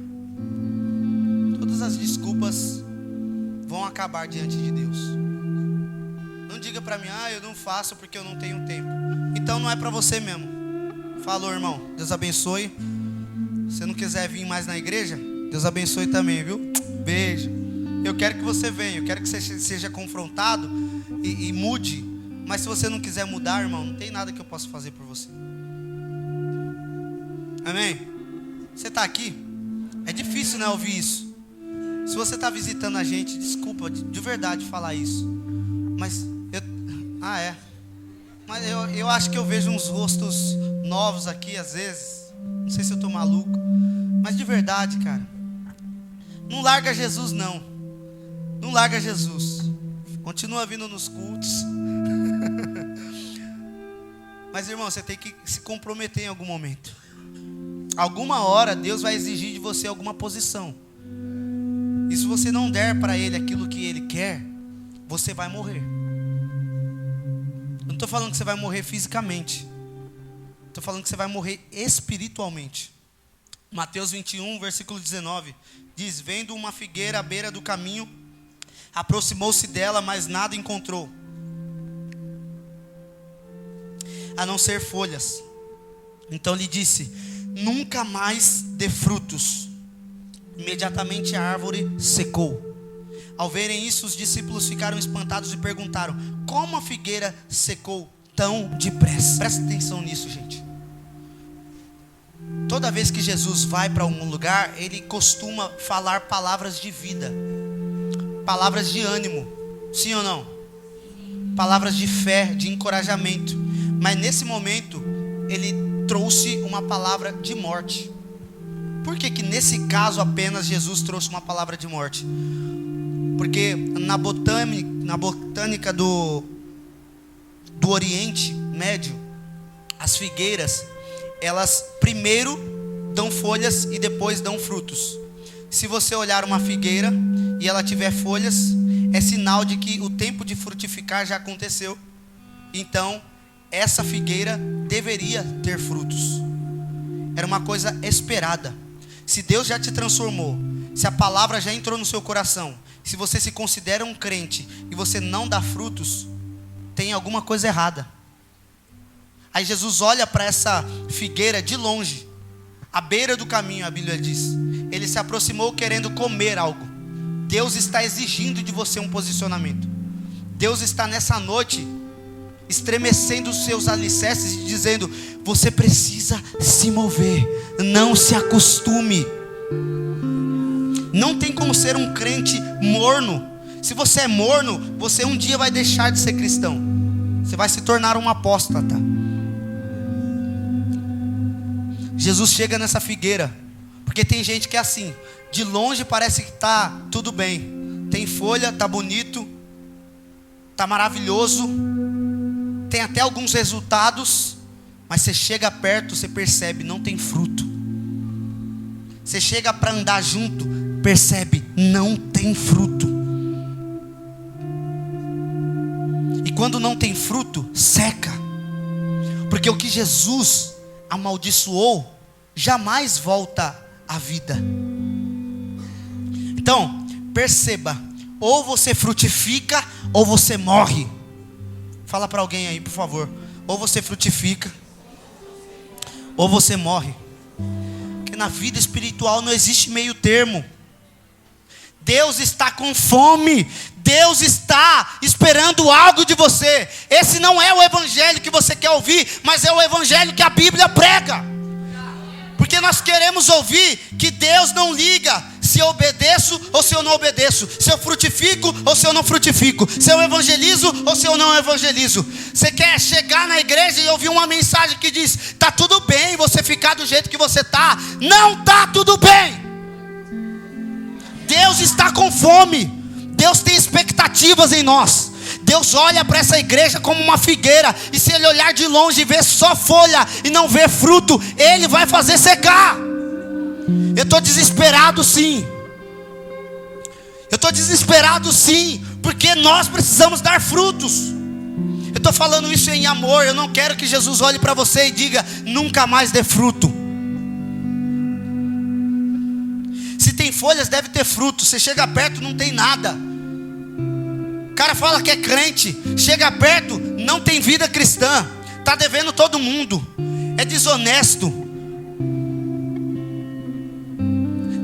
Todas as desculpas vão acabar diante de Deus. Não diga para mim, eu não faço porque eu não tenho tempo. Então não é para você mesmo. Falou, irmão, Deus abençoe. Se você não quiser vir mais na igreja, Deus abençoe também, viu? Beijo. Eu quero que você venha, eu quero que você seja confrontado e mude. Mas se você não quiser mudar, irmão, não tem nada que eu possa fazer por você. Amém? Você está aqui? É difícil, né, ouvir isso. Se você está visitando a gente, desculpa de verdade falar isso. Mas Mas eu acho que eu vejo uns rostos novos aqui às vezes. Não sei se eu estou maluco. Mas de verdade, cara, não larga Jesus não. Não larga Jesus. Continua vindo nos cultos. Mas irmão, você tem que se comprometer em algum momento. Alguma hora Deus vai exigir de você alguma posição. E se você não der para Ele aquilo que Ele quer, você vai morrer. Eu não estou falando que você vai morrer fisicamente. Estou falando que você vai morrer espiritualmente. Mateus 21, versículo 19. Diz: vendo uma figueira à beira do caminho, aproximou-se dela, mas nada encontrou, a não ser folhas. Então lhe disse: nunca mais dê frutos. Imediatamente a árvore secou. Ao verem isso, os discípulos ficaram espantados e perguntaram: como a figueira secou tão depressa? Presta atenção nisso, gente. Toda vez que Jesus vai para algum lugar, Ele costuma falar palavras de vida, palavras de ânimo, sim ou não? Palavras de fé, de encorajamento. Mas nesse momento, Ele trouxe uma palavra de morte. Por que nesse caso apenas Jesus trouxe uma palavra de morte? Porque na botânica do Oriente Médio, as figueiras, elas primeiro dão folhas e depois dão frutos. Se você olhar uma figueira e ela tiver folhas, é sinal de que o tempo de frutificar já aconteceu. Então, essa figueira deveria ter frutos. Era uma coisa esperada. Se Deus já te transformou, se a palavra já entrou no seu coração, se você se considera um crente e você não dá frutos, tem alguma coisa errada. Aí Jesus olha para essa figueira de longe, à beira do caminho, a Bíblia diz. Ele se aproximou querendo comer algo. Deus está exigindo de você um posicionamento. Deus está nessa noite estremecendo os seus alicerces e dizendo: você precisa se mover, não se acostume. Não tem como ser um crente morno. Se você é morno, você um dia vai deixar de ser cristão. Você vai se tornar um apóstata. Jesus chega nessa figueira, porque tem gente que é assim, de longe parece que está tudo bem, tem folha, está bonito, está maravilhoso, tem até alguns resultados, mas você chega perto, você percebe, não tem fruto. Você chega para andar junto, percebe, não tem fruto. E quando não tem fruto, seca. Porque o que Jesus amaldiçoou jamais volta à vida. Então, perceba, ou você frutifica ou você morre. Fala para alguém aí, por favor. Ou você frutifica ou você morre. Porque na vida espiritual não existe meio termo. Deus está com fome. Deus está esperando algo de você. Esse não é o evangelho que você quer ouvir, mas é o evangelho que a Bíblia prega. Porque nós queremos ouvir que Deus não liga se eu obedeço ou se eu não obedeço, se eu frutifico ou se eu não frutifico, se eu evangelizo ou se eu não evangelizo. Você quer chegar na igreja e ouvir uma mensagem que diz: está tudo bem você ficar do jeito que você está. Não está tudo bem. Deus está com fome. Deus tem expectativas em nós. Deus olha para essa igreja como uma figueira, e se Ele olhar de longe e ver só folha e não ver fruto, Ele vai fazer secar. Eu estou desesperado sim. Eu estou desesperado sim, porque nós precisamos dar frutos. Eu estou falando isso em amor. Eu não quero que Jesus olhe para você e diga: nunca mais dê fruto. Se tem folhas, deve ter fruto. Você chega perto, não tem nada. O cara fala que é crente, chega perto, não tem vida cristã, está devendo todo mundo, é desonesto,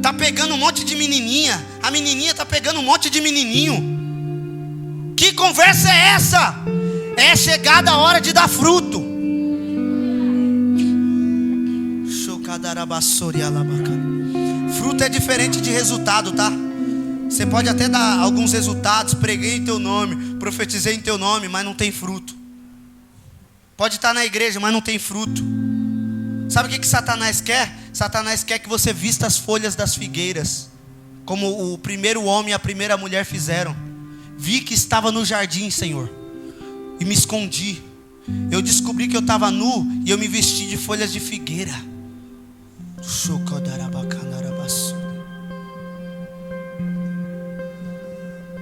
Tá pegando um monte de menininha. A menininha tá pegando um monte de menininho. Que conversa é essa? É chegada a hora de dar fruto. Fruto é diferente de resultado, tá? Você pode até dar alguns resultados. Preguei em teu nome, profetizei em teu nome, mas não tem fruto. Pode estar na igreja, mas não tem fruto. Sabe o que Satanás quer? Satanás quer que você vista as folhas das figueiras, como o primeiro homem e a primeira mulher fizeram. Vi que estava no jardim, Senhor, e me escondi. Eu descobri que eu estava nu e eu me vesti de folhas de figueira.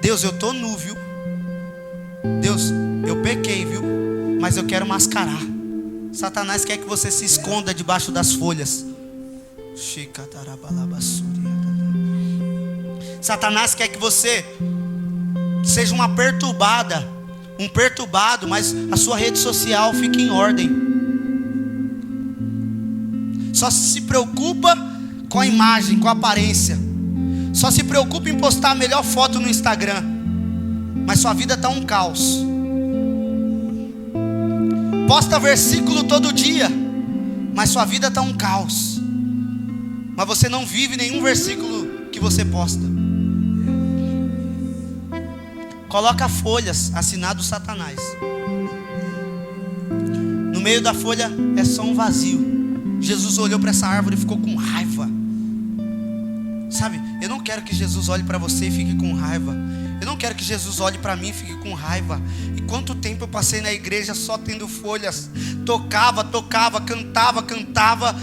Deus, eu estou nu, viu? Deus, eu pequei, viu? Mas eu quero mascarar. Satanás quer que você se esconda debaixo das folhas. Satanás quer que você seja uma perturbada, um perturbado, mas a sua rede social fique em ordem. Só se preocupa com a imagem, com a aparência. Só se preocupa em postar a melhor foto no Instagram, mas sua vida está um caos. Posta versículo todo dia, mas sua vida está um caos. Mas você não vive nenhum versículo que você posta. Coloca folhas, assinado Satanás. No meio da folha é só um vazio. Jesus olhou para essa árvore e ficou com raiva. Sabe, eu não quero que Jesus olhe para você e fique com raiva. Eu não quero que Jesus olhe para mim e fique com raiva. E quanto tempo eu passei na igreja só tendo folhas. Tocava, cantava,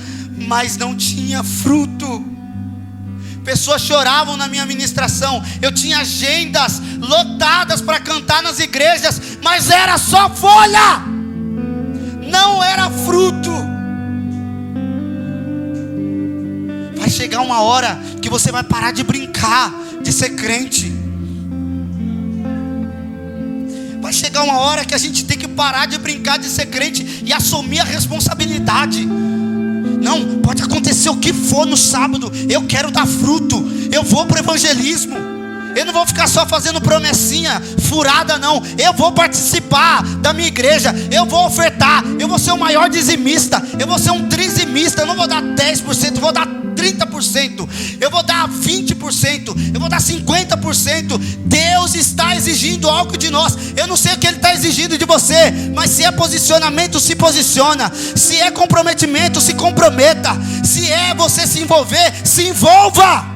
mas não tinha fruto. Pessoas choravam na minha ministração. Eu tinha agendas lotadas para cantar nas igrejas, mas era só folha, não era fruto. Vai chegar uma hora que você vai parar de brincar de ser crente. Vai chegar uma hora que a gente tem que parar de brincar de ser crente e assumir a responsabilidade. Não, pode acontecer o que for no sábado, eu quero dar fruto. Eu vou para o evangelismo. Eu não vou ficar só fazendo promessinha furada, não. Eu vou participar da minha igreja. Eu vou ofertar. Eu vou ser o maior dizimista. Eu vou ser um trizimista. Eu não vou dar 10%, eu vou dar 30%. Eu vou dar 20%. Eu vou dar 50%. Deus está exigindo algo de nós. Eu não sei o que Ele está exigindo de você, mas se é posicionamento, se posiciona. Se é comprometimento, se comprometa. Se é você se envolver, se envolva.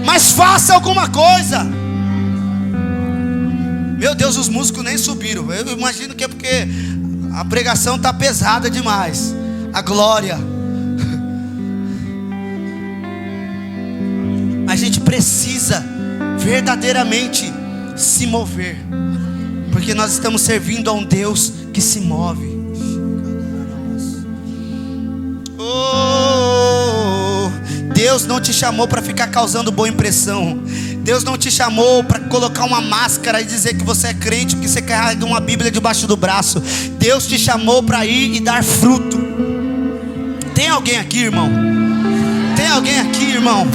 Mas faça alguma coisa. Meu Deus, os músicos nem subiram. Eu imagino que é porque a pregação está pesada demais. A glória. A gente precisa verdadeiramente se mover, porque nós estamos servindo a um Deus que se move. Deus não te chamou para ficar causando boa impressão. Deus não te chamou para colocar uma máscara e dizer que você é crente porque você carrega uma Bíblia debaixo do braço. Deus te chamou para ir e dar fruto. Tem alguém aqui, irmão? Tem alguém aqui, irmão?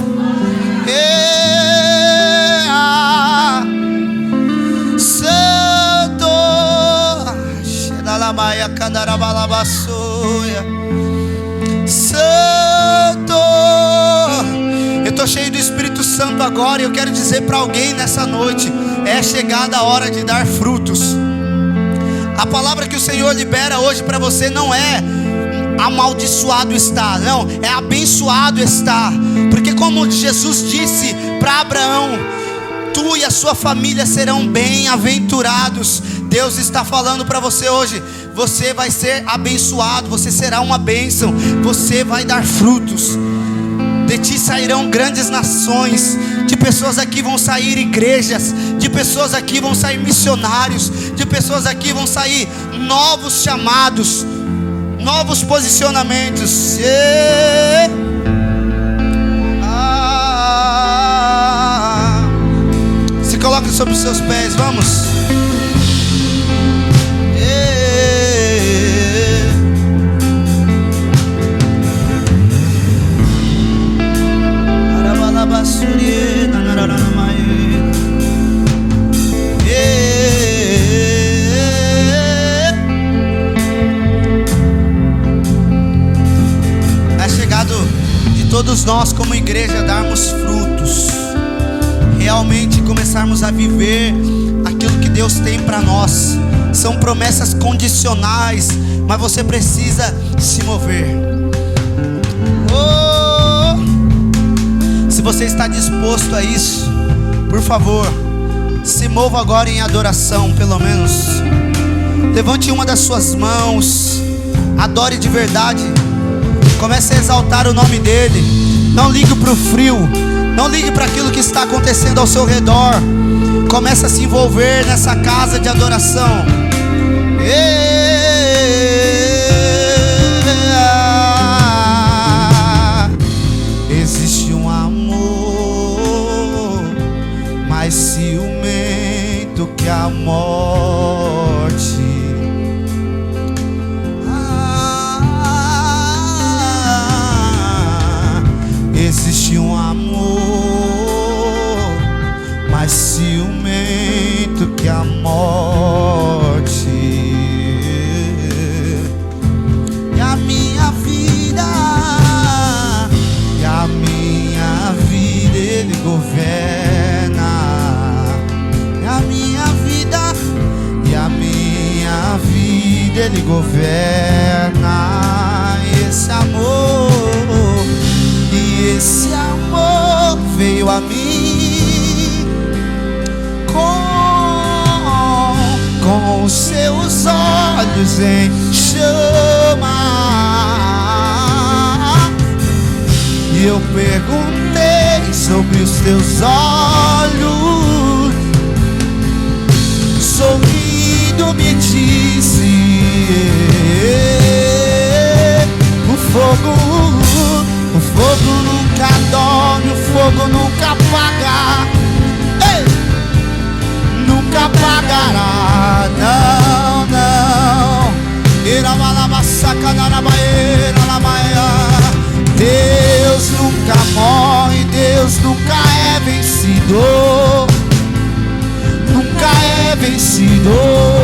Santo, Santo. Eu estou cheio do Espírito Santo agora e eu quero dizer para alguém nessa noite: é chegada a hora de dar frutos. A palavra que o Senhor libera hoje para você não é amaldiçoado está, não, é abençoado está. Porque como Jesus disse para Abraão: tu e a sua família serão bem-aventurados. Deus está falando para você hoje: você vai ser abençoado, você será uma bênção, você vai dar frutos. De ti sairão grandes nações. De pessoas aqui vão sair igrejas. De pessoas aqui vão sair missionários. De pessoas aqui vão sair novos chamados, novos posicionamentos. Se coloque sobre os seus pés, vamos. igreja darmos frutos, realmente começarmos a viver aquilo que Deus tem para nós. São promessas condicionais, mas você precisa se mover. Oh, se você está disposto a isso, por favor, se mova agora em adoração, pelo menos. Levante uma das suas mãos, adore de verdade, comece a exaltar o nome dEle. Não ligue para o frio, não ligue para aquilo que está acontecendo ao seu redor. Comece a se envolver nessa casa de adoração. Existe um amor mais ciumento que a morte. Existe um amor mais ciumento que a morte. E a minha vida Ele governa. E a minha vida Ele governa. Esse amor veio a mim com os seus olhos em chama. E eu perguntei sobre os teus olhos, sorrindo me disse: o fogo nunca dorme, o fogo nunca apaga. Ei! Nunca apagará, não, não. Deus nunca morre, Deus nunca é vencedor, nunca é vencedor.